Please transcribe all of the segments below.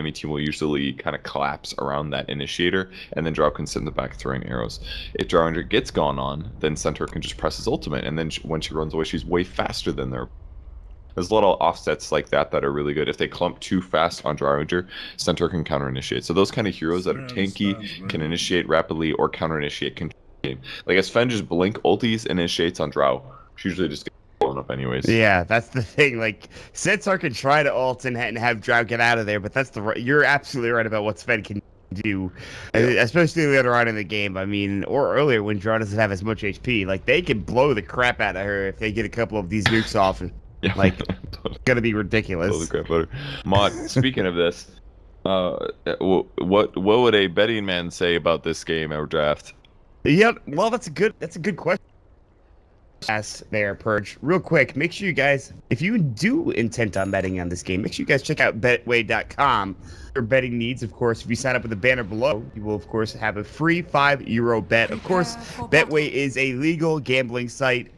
enemy team will usually kind of collapse around that initiator, and then Drow can sit in the back throwing arrows. If Drow Ranger gets gone on, then Centaur can just press his ultimate, and then when she runs away, she's way faster than their. There's little offsets like that that are really good. If they clump too fast on Drow Ranger, Centaur can counter-initiate. So those kind of heroes that are tanky can initiate rapidly or counter-initiate can game. Like as Fen just blink ultis initiates on Drow, she usually just gets blown up anyways. Yeah, that's the thing. Like Centaur can try to ult and have Drow get out of there, but that's you're absolutely right about what Sven can do, especially later on in the game. I mean, or earlier when Drow doesn't have as much HP. Like they can blow the crap out of her if they get a couple of these nukes off. Yeah. Like, it's gonna be ridiculous. Blow the crap out of her. Mod, speaking of this, what would a betting man say about this game or draft? Yeah, well, that's a good question. Ask there, Purge. Real quick, make sure you guys, if you do intend on betting on this game, make sure you guys check out betway.com. Your betting needs, of course, if you sign up with the banner below, you will, of course, have a free €5 bet. Of course, Betway is a legal gambling site,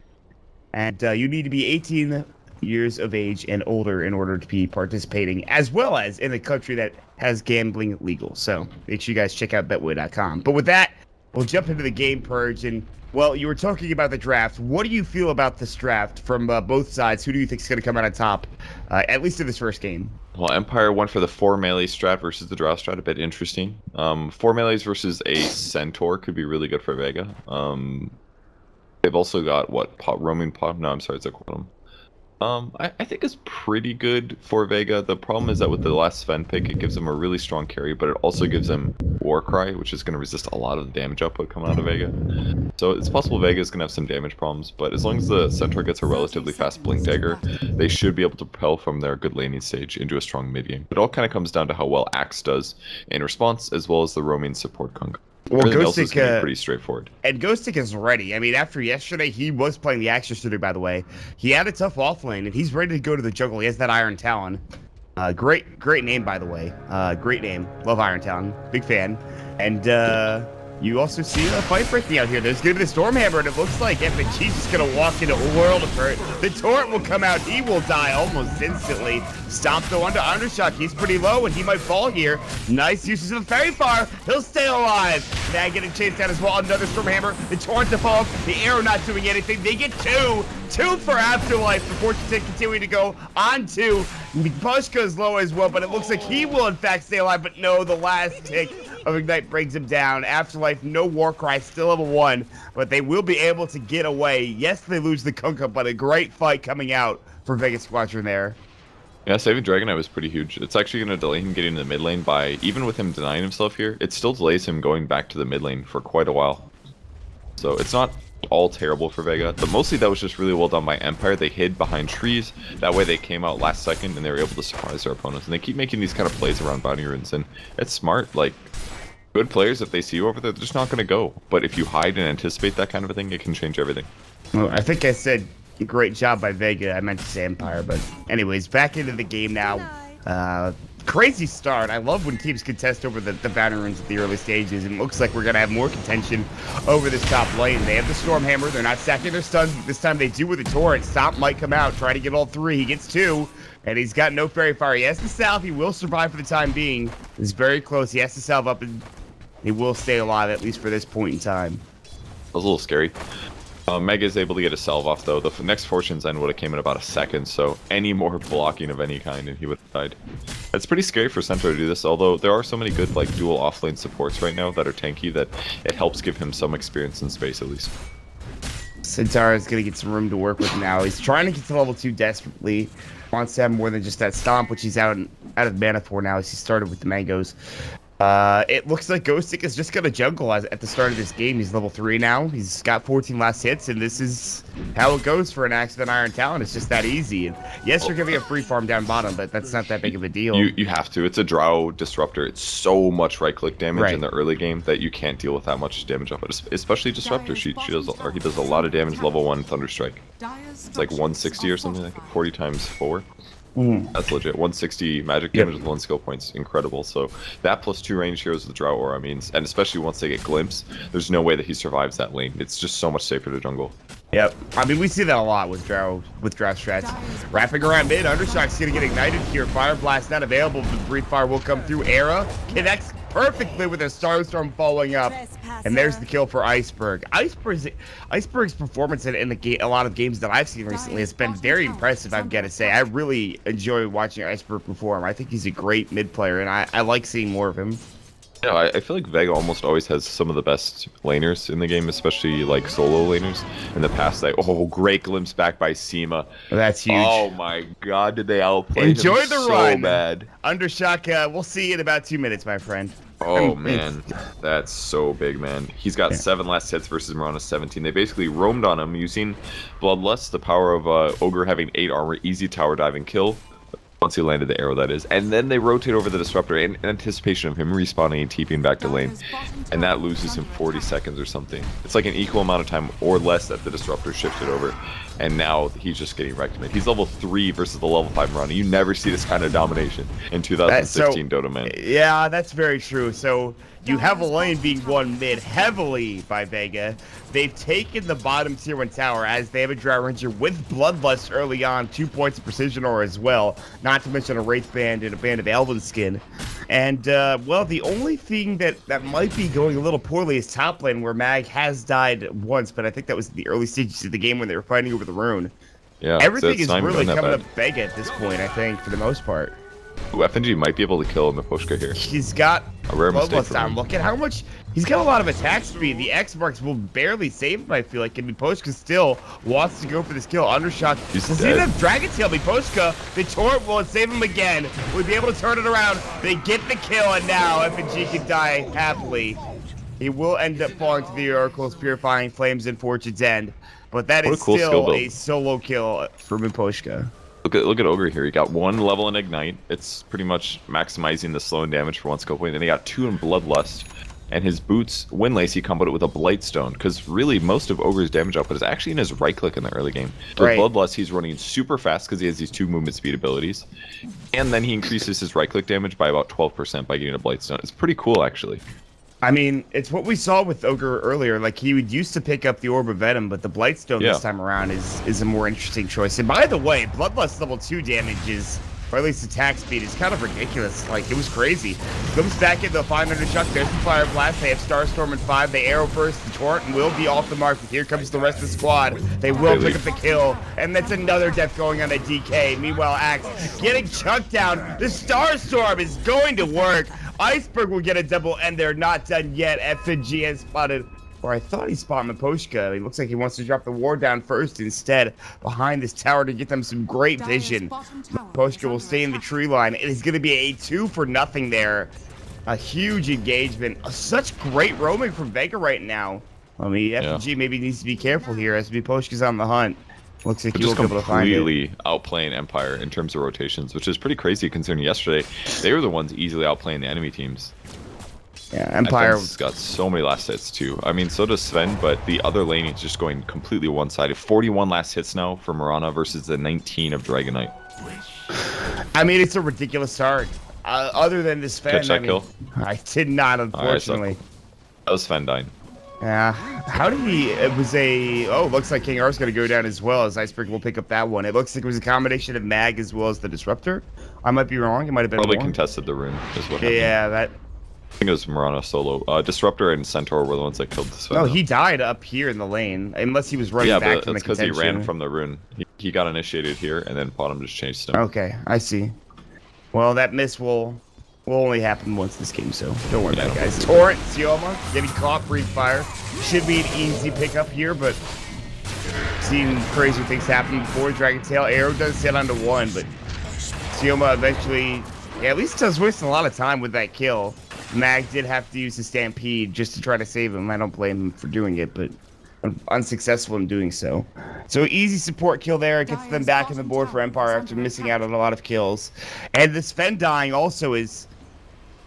and you need to be 18 years of age and older in order to be participating, as well as in a country that has gambling legal. So make sure you guys check out betway.com. But with that, we'll jump into the game, Purge. And, well, you were talking about the draft. What do you feel about this draft from both sides? Who do you think is going to come out on top, at least in this first game? Well, Empire went for the 4 melee strat versus the Drow strat, a bit interesting. 4 melees versus a Centaur could be really good for Vega. They've also got, roaming pop? No, I'm sorry, it's a quantum. I think it's pretty good for Vega. The problem is that with the last Sven pick, it gives him a really strong carry, but it also gives him Warcry, which is going to resist a lot of the damage output coming out of Vega. So it's possible Vega is going to have some damage problems, but as long as the Centaur gets a relatively fast Blink Dagger, they should be able to propel from their good laning stage into a strong mid game. It all kind of comes down to how well Axe does in response, as well as the roaming support Kunk. Well, else is gonna be pretty straightforward. And Ghostic is ready. I mean, after yesterday, he was playing the Axe Shooter, by the way. He had a tough offlane, and he's ready to go to the jungle. He has that Iron Talon. Great name, by the way. Great name. Love Iron Talon. Big fan. And you also see a fight breaking out here. There's going to be the Stormhammer, and it looks like FNG's just going to walk into a world of hurt. The Torrent will come out. He will die almost instantly. Stomp though onto Undershock. He's pretty low, and he might fall here. Nice uses of the Fairy Fire. He'll stay alive. Now getting chased down as well. Another Stormhammer. The Torrent to fall. The Arrow not doing anything. They get two. Two for Afterlife before continuing to go on to Pushka's low as well, but it looks like he will in fact stay alive, but no, the last tick of Ignite brings him down. Afterlife, no Warcry, still level 1, but they will be able to get away. Yes, they lose the Kunkka, but a great fight coming out for Vega Squadron there. Yeah, saving Dragon Knight was pretty huge. It's actually going to delay him getting to the mid lane by, even with him denying himself here, it still delays him going back to the mid lane for quite a while. So it's not all terrible for Vega, but mostly that was just really well done by Empire. They hid behind trees, that way they came out last second and they were able to surprise their opponents, and they keep making these kind of plays around bounty runes, and it's smart. Like, good players, if they see you over there, they're just not going to go, but if you hide and anticipate that kind of a thing, it can change everything. Well, I think I said great job by Vega. I meant to say Empire, but anyways, back into the game now. Crazy start. I love when teams contest over the bounty runes at the early stages, and it looks like we're going to have more contention over this top lane. They have the Stormhammer. They're not stacking their stuns. This time they do with the Torrent. Stomp might come out, try to get all 3. He gets 2, and he's got no Fairy Fire. He has to salve. He will survive for the time being. He's very close. He has to salve up, and he will stay alive, at least for this point in time. That was a little scary. Mega is able to get a salve off, though. The next Fortune's End would have came in about a second, so any more blocking of any kind and he would have died. It's pretty scary for Centaur to do this, although there are so many good like dual offlane supports right now that are tanky that it helps give him some experience in space at least. Centaur is going to get some room to work with now. He's trying to get to level 2 desperately. Wants to have more than just that Stomp, which he's out of mana for now as he started with the Mangoes. It looks like Ghostic is just going to jungle at the start of this game. He's level 3 now. He's got 14 last hits, and this is how it goes for an Axe of Iron Talon. It's just that easy. And yes, you're giving a free farm down bottom, but that's not that big of a deal. You have to. It's a Drow Disruptor. It's so much right-click damage in the early game that you can't deal with that much damage off it. Especially Disruptor. He does a lot of damage level 1 Thunderstrike. It's like 160 or something, like 40 times 4. That's legit. 160 magic damage with 1 skill points. Incredible. So that plus 2 range heroes with the Drow Aura means, and especially once they get Glimpse, there's no way that he survives that lane. It's just so much safer to jungle. Yep. I mean, we see that a lot with draft strats. Wrapping around mid, Undershock's gonna get ignited here. Fire Blast not available, but Brief Fire will come through. Era connects perfectly with a Starstorm following up. And there's the kill for Iceberg. Iceberg's performance in a lot of games that I've seen recently has been very impressive, I've got to say. I really enjoy watching Iceberg perform. I think he's a great mid player, and I like seeing more of him. Yeah, I feel like Vega almost always has some of the best laners in the game, especially like solo laners. In the past, like, oh, great glimpse back by Sema. That's huge. Oh my God, did they outplay Enjoy him the so run. bad. Undershock, we'll see you in about 2 minutes, my friend. Oh man, that's so big, man. He's got 7 last hits versus Mirana's 17. They basically roamed on him using Bloodlust, the power of Ogre having 8 armor, easy tower dive and kill. Once he landed the arrow, that is. And then they rotate over the Disruptor in anticipation of him respawning and TPing back to lane. And that loses him 40 seconds or something. It's like an equal amount of time or less that the Disruptor shifted over. And now he's just getting wrecked, man. He's level 3 versus the level 5 Mirana. You never see this kind of domination in 2016 Dota, man. Yeah, that's very true. So you have a lane being won mid heavily by Vega. They've taken the bottom tier 1 tower as they have a Drought Ranger with Bloodlust early on, 2 points of Precision Aura as well, not to mention a Wraith Band and a Band of Elven Skin. And, well, the only thing that might be going a little poorly is top lane, where Mag has died once, but I think that was the early stages of the game when they were fighting over the rune. Yeah, everything is not even really that coming bad. up Vega at this point, I think, for the most part. Ooh, FNG might be able to kill Miposhka here. He's got A rare mistake Bloodlust for down. him. Look at how much he's got. A lot of attack speed. The X marks will barely save him, I feel like. And Miposhka still wants to go for this kill. Undershot. He's See dead. the Dragon Tail. Miposhka, the torrent will save him again. We'll be able to turn it around. They get the kill, and now FNG can die happily. He will end up falling to the Oracle's Purifying Flames in Fortune's End. But that What is a cool skill still build. a solo kill for Miposhka. Look at Ogre here. He got 1 level in Ignite. It's pretty much maximizing the slow and damage for 1 scope point. Then he got 2 in Bloodlust. And his boots, Windlace, he comboed it with a Blightstone. Because really, most of Ogre's damage output is actually in his right click in the early game. With Right. Bloodlust, he's running super fast because he has these 2 movement speed abilities. And then he increases his right click damage by about 12% by getting a Blightstone. It's pretty cool, actually. I mean, it's what we saw with Ogre earlier. Like, he would used to pick up the Orb of Venom, but the Blightstone this time around is a more interesting choice. And by the way, Bloodlust level 2 damage is, or at least attack speed, is kind of ridiculous. Like, it was crazy. Comes back into the 500 shot. There's the Fire Blast. They have Starstorm in 5. They Arrow Burst. The Torrent will be off the mark. But here comes the rest of the squad. They will pick up the kill. And that's another death going on at DK. Meanwhile, Axe getting chunked down. The Starstorm is going to work. Iceberg will get a double, and they're not done yet. FNG has spotted, or I thought he spotted Miposhka. He looks like he wants to drop the ward down first instead, behind this tower to get them some great vision. Miposhka will stay in the tree line. It is going to be a 2-for-0 there. A huge engagement. Such great roaming from Vega right now. I mean, FNG maybe needs to be careful here as Miposhka's on the hunt. Looks like he will be able to find it. Completely outplaying Empire in terms of rotations, which is pretty crazy considering yesterday they were the ones easily outplaying the enemy teams. Yeah, Empire has got so many last hits too. I mean, so does Sven, but the other lane is just going completely one-sided. 41 last hits now for Mirana versus the 19 of Dragonite. I mean, it's a ridiculous start. Other than this Sven, Catch that I mean, kill? I did not, unfortunately. That was Sven dying. Yeah. How did he? It was a. Oh, looks like King R's going to go down as well as Iceberg will pick up that one. It looks like it was a combination of Mag as well as the Disruptor. I might be wrong. It might have been Probably more. contested the rune is what happened. Yeah, that. I think it was Mirana solo. Disruptor and Centaur were the ones that killed the Sven. No, he died up here in the lane, unless he was running yeah, back but from the that's because he contention. ran from the rune. He got initiated here, and then Bottom just chased him. Okay, I see. Well, that miss will only happen once this game, so don't worry about it, guys. Torrent, Sioma, getting caught, Brief Fire. Should be an easy pickup here, but seen crazy things happen before. Dragon Tail Arrow does hit onto 1, but Sioma eventually, yeah, at least does wasting a lot of time with that kill. Mag did have to use the Stampede just to try to save him. I don't blame him for doing it, but unsuccessful in doing so. So easy support kill there. It gets them back on the board for Empire after missing out on a lot of kills. And the Sven dying also is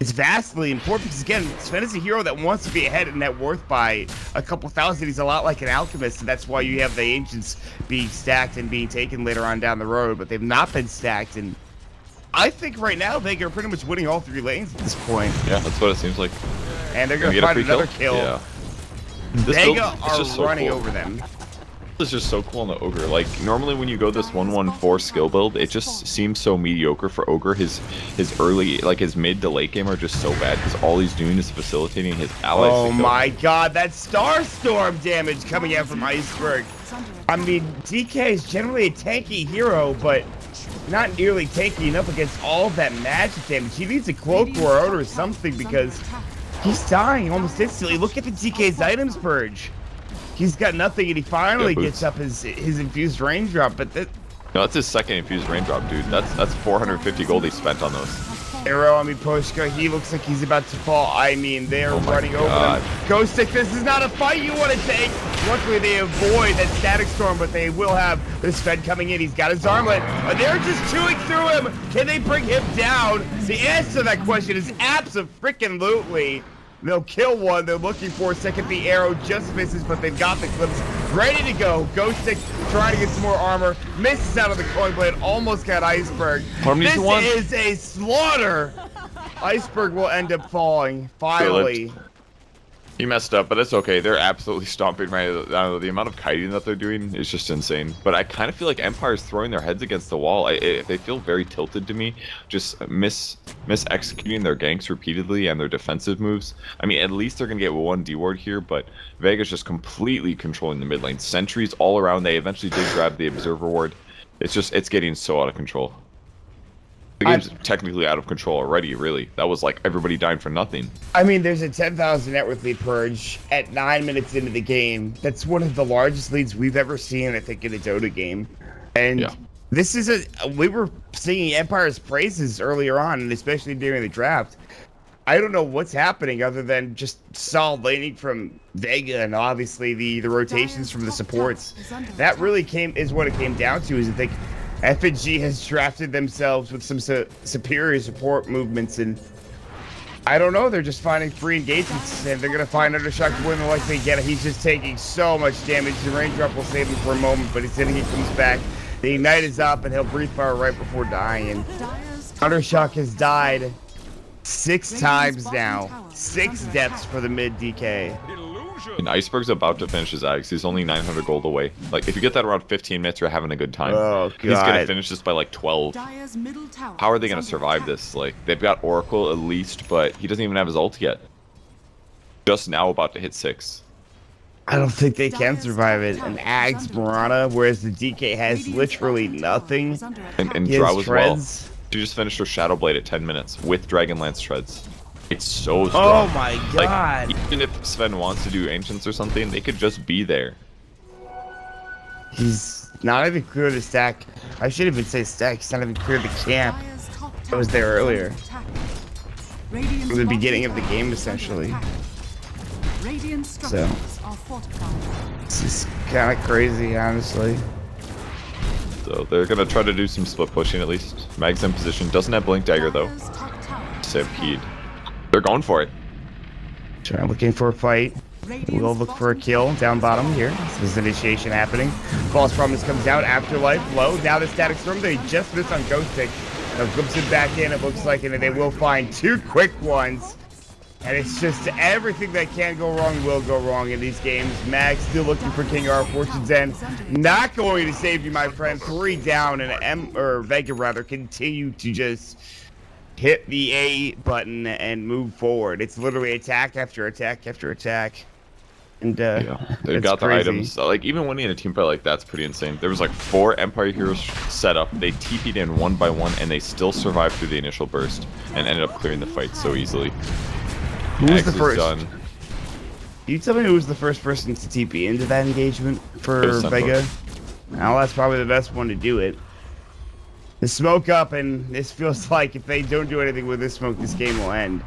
vastly important because, again, Sven is a hero that wants to be ahead in net worth by a couple thousand. He's a lot like an alchemist, and that's why you have the Ancients being stacked and being taken later on down the road, but they've not been stacked. And I think right now Vega are pretty much winning all 3 lanes at this point. Yeah, that's what it seems like. And they're going to find another kill. Yeah. Vega are running over them. Is just so cool on the Ogre. Like, normally when you go this 1-1-4 skill build, it just seems so mediocre for Ogre. His early, like his mid to late game are just so bad because all he's doing is facilitating his allies. Oh my god, that Star Storm damage coming out from Iceberg. I mean, DK is generally a tanky hero, but not nearly tanky enough against all of that magic damage. He needs a Cloak or something because he's dying almost instantly. Look at the DK's items purge. He's got nothing, and he finally gets up his infused raindrop. But no, that's his second infused raindrop, dude. That's 450 gold he spent on those. Arrow, I mean, Poshka, he looks like he's about to fall. I mean, they're running over them. Ghost Stick, this is not a fight you want to take. Luckily, they avoid that Static Storm, but they will have this Fed coming in. He's got his armlet. They're just chewing through him. Can they bring him down? The answer to that question is abso-freaking-lutely. They'll kill one. They're looking for a second. The arrow just misses, but they've got the clips ready to go. Ghost Stick trying to get some more armor. Misses out of the coin blade. Almost got Iceberg. This is a slaughter. Iceberg will end up falling. Finally. He messed up, but it's okay. They're absolutely stomping right. I don't know, the amount of kiting that they're doing is just insane. But I kind of feel like Empire's throwing their heads against the wall. They feel very tilted to me. Just executing their ganks repeatedly and their defensive moves. I mean, at least they're going to get one D-ward here, but Vega's just completely controlling the mid lane. Sentries all around. They eventually did grab the Observer ward. It's getting so out of control. The game's technically out of control already, really. That was like everybody dying for nothing. I mean, there's a 10,000 net worth lead purge at 9 minutes into the game. That's one of the largest leads we've ever seen, I think, in a Dota game. And this is we were singing Empire's praises earlier on, and especially during the draft. I don't know what's happening other than just solid laning from Vega and obviously the rotations from the supports. That really is what it came down to, is I think FNG has drafted themselves with some superior support movements, and I don't know, they're just finding free engagements, and they're going to find Undershock to win the like they get it. He's just taking so much damage. The raindrop will save him for a moment, but then he comes back. The Ignite is up, and he'll breathe fire right before dying. And Undershock has died 6 times now. 6 deaths for the mid DK. And Iceberg's about to finish his axe. He's only 900 gold away. Like, if you get that around 15 minutes, you're having a good time. Oh, God. He's gonna finish this by like 12. How are they gonna survive this? Like, they've got Oracle at least, but he doesn't even have his ult yet. Just now about to hit 6. I don't think they can survive it. An Axe Mirana, whereas the DK has literally nothing. And Drow as well. She just finished her Shadow Blade at 10 minutes with Dragonlance Shreds. It's so strong. Oh my god. Like, even if Sven wants to do Ancients or something, they could just be there. He's not even clear the stack. I should even say stack. He's not even clear the camp that was there earlier. From the beginning of the game, essentially. So, this is kind of crazy, honestly. So they're going to try to do some split pushing at least. Mag's in position. Doesn't have Blink Dagger though. Save keyed. They're going for it. Trying looking for a fight. We'll look for a kill down bottom here. This is initiation happening. False Promise comes out. Afterlife low. Now the Static Storm. They just missed on Ghost Stick. Now flips it back in. It looks like, and they will find 2 quick ones. And it's just everything that can go wrong will go wrong in these games. Mag still looking for King R. Fortune's End. Not going to save you, my friend. 3 down, and Vega rather continue to just hit the A button and move forward. It's literally attack after attack after attack. And they've got their items. Like, even winning a team fight like that's pretty insane. There was like 4 Empire heroes set up. They TP'd in one by one, and they still survived through the initial burst and ended up clearing the fight so easily. Who was the first? Can you tell me who was the first person to TP into that engagement for Vega? Well, that's probably the best one to do it. The smoke up, and this feels like if they don't do anything with this smoke, this game will end.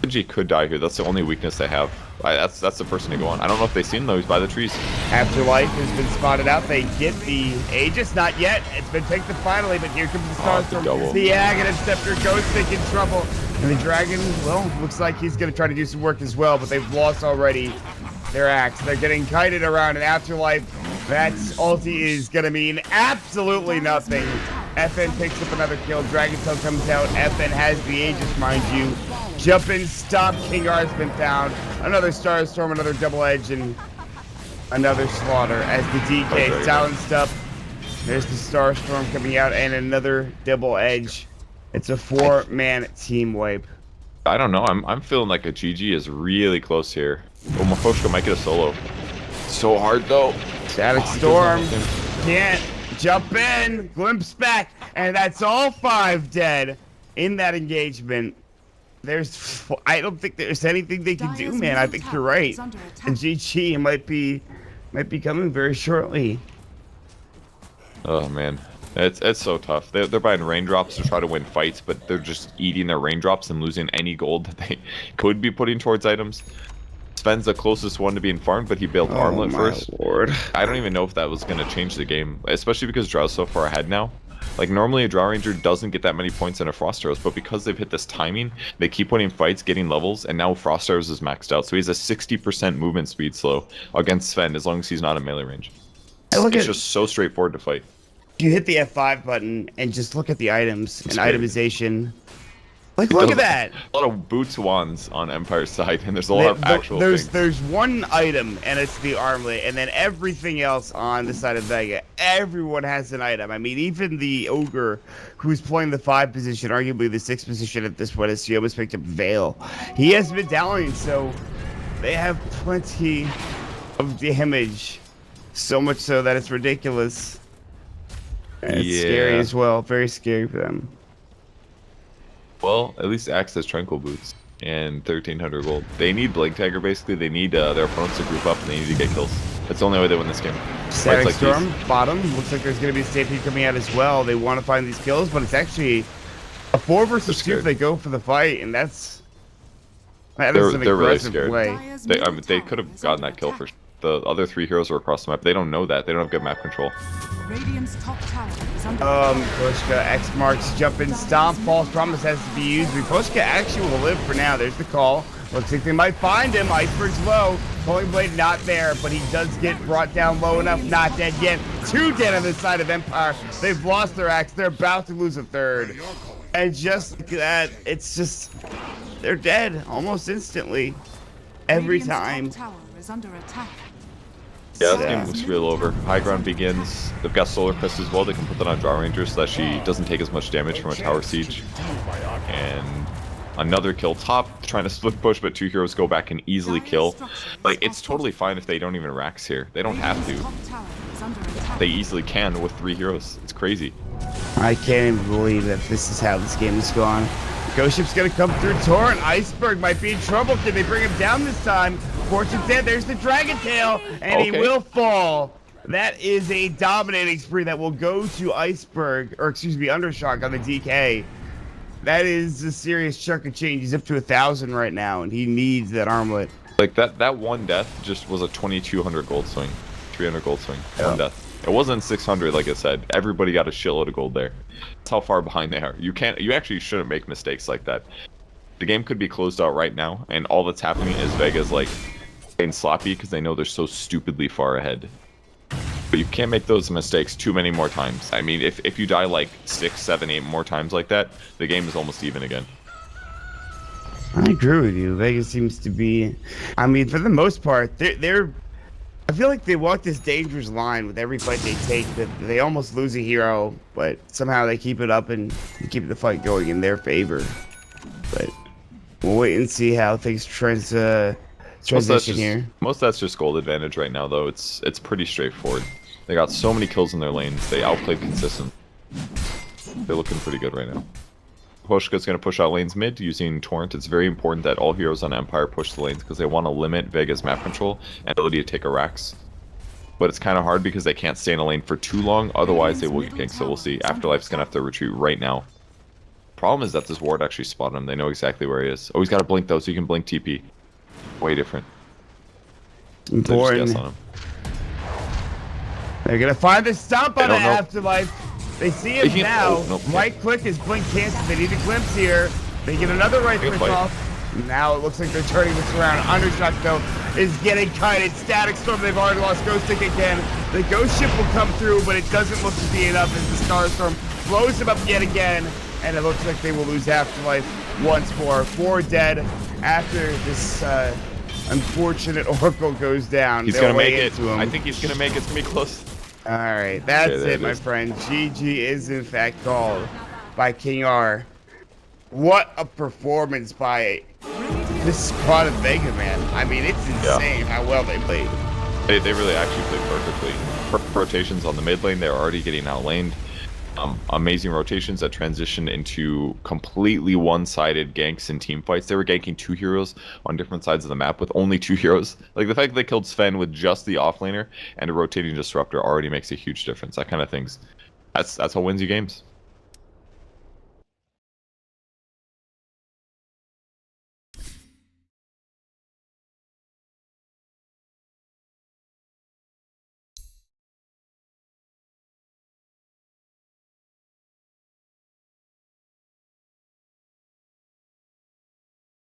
Genji could die here. That's the only weakness they have. That's the person to go on. I don't know if they've seen those by the trees. Afterlife has been spotted out. They get the Aegis, not yet. It's been taken finally, but here comes the Starstorm. The Aghanim Scepter goes Stick in trouble. And the Dragon, well, looks like he's going to try to do some work as well, but they've lost already their axe. They're getting kited around in Afterlife. That ulti is going to mean absolutely nothing. FN picks up another kill. Dragon Tail comes out. FN has the Aegis, mind you. Jump in, stop. King R has been found. Another Starstorm, another double edge, and Another slaughter as the DK is silenced up. There's the Starstorm coming out and another double edge. It's a 4-man team wipe. I don't know. I'm feeling like a GG is really close here. Oh, Mafoshka might get a solo. So hard though. Static Storm can't jump in. Glimpse back, and that's all 5 dead in that engagement. I don't think there's anything they can do, man. I think you're right. And GG might be coming very shortly. Oh man, it's so tough. They're buying raindrops to try to win fights, but they're just eating their raindrops and losing any gold that they could be putting towards items. Sven's the closest one to being farmed, but he bailed Armlet first. Lord. I don't even know if that was going to change the game, especially because Drow's so far ahead now. Like, normally a Drow Ranger doesn't get that many points in a Frost Arrows, but because they've hit this timing, they keep winning fights, getting levels, and now Frost Arrows is maxed out. So he has a 60% movement speed slow against Sven, as long as he's not in melee range. It's just so straightforward to fight. You hit the F5 button and just look at the items and itemization. Like, look at that! A lot of boots wands on Empire's side, and there's a lot of actual things. There's one item, and it's the armlet, and then everything else on the side of Vega. Everyone has an item. I mean, even the Ogre, who's playing the 5 position, arguably the 6 position at this point, as he almost picked up Veil. He has Medallion, so they have plenty of damage. So much so that it's ridiculous. And it's scary as well. Very scary for them. Well, at least Axe has Tranquil Boots and 1300 gold. They need Blink Tagger, basically. They need their opponents to group up, and they need to get kills. That's the only way they win this game. Static Storm, bottom. Looks like there's going to be a stampede coming out as well. They want to find these kills, but it's actually a 4 versus 2 if they go for the fight, and that is an aggressive play. They could have gotten that kill for the other 3 heroes were across the map. They don't know that. They don't have good map control. Radiant's top tower is under Pushka, X marks, jump in, stomp, false promise has to be used. Pushka actually will live for now. There's the call. Looks like they might find him. Iceberg's low. Pulling blade not there, but he does get brought down low enough. Not dead yet. 2 dead on the side of Empire. They've lost their axe. They're about to lose a 3rd. And just like that, it's just, they're dead almost instantly. Every time. top tower is under attack. Yeah, this game looks real over. High ground begins. They've got Solar Fist as well. They can put that on Drow Ranger so that she doesn't take as much damage from a tower siege. And another kill top, trying to split push, but 2 heroes go back and easily kill. Like, it's totally fine if they don't even Rax here. They don't have to. They easily can with 3 heroes. It's crazy. I can't even believe that this is how this game has gone. Ghost Ship's gonna come through Torrent. Iceberg might be in trouble. Can they bring him down this time? Fortune's dead. There's the Dragon Tail, and he will fall. That is a dominating spree that will go to Iceberg, or excuse me, Undershock on the DK. That is a serious chunk of change. He's up to 1,000 right now, and he needs that armlet. Like, that one death just was a 2,200 gold swing. 300 gold swing. One death. It wasn't 600, like I said. Everybody got a shitload of gold there. That's how far behind they are. You actually shouldn't make mistakes like that. The game could be closed out right now, and all that's happening is Vega's like getting sloppy because they know they're so stupidly far ahead. But you can't make those mistakes too many more times. I mean, if you die like 6, 7, 8 more times like that, the game is almost even again. I agree with you. Vega seems to be, I mean, for the most part, they're I feel like they walk this dangerous line with every fight they take, that they almost lose a hero, but somehow they keep it up and keep the fight going in their favor. But we'll wait and see how things transition here. Most of that's just gold advantage right now, though. It's pretty straightforward. They got so many kills in their lanes. They outplayed consistent. They're looking pretty good right now. Hoshka's going to push out lanes mid using Torrent. It's very important that all heroes on Empire push the lanes because they want to limit Vega's map control and ability to take a Rax. But it's kind of hard because they can't stay in a lane for too long, otherwise they will get ganked, so we'll see. Afterlife's going to have to retreat right now. Problem is that this ward actually spotted him. They know exactly where he is. Oh, he's got to blink though, so you can blink TP. Way different. Important. They're going to find the stomp on the Afterlife. They see him now. Right click is blink canceled. They need a glimpse here. They get another right click off. Now it looks like they're turning this around. Undershot though is getting kited. Static Storm, they've already lost Ghost Stick again. The Ghost Ship will come through, but it doesn't look to be enough as the Starstorm blows him up yet again. And it looks like they will lose Afterlife once more. 4 dead after this Unfortunate Oracle goes down. He's They'll gonna make lay it. into him. I think he's gonna make it. It's gonna be close. All right, that's Okay, there it, it my is. friend. GG is in fact called by King R. What a performance by this squad of Vega, man. I mean, it's insane how well they played. They really actually played perfectly. Perfect rotations on the mid lane. They're already getting outlaned. Amazing rotations that transitioned into completely one-sided ganks and team fights. They were ganking 2 heroes on different sides of the map with only 2 heroes. Like the fact that they killed Sven with just the offlaner and a rotating disruptor already makes a huge difference. That kind of things. That's what wins you games.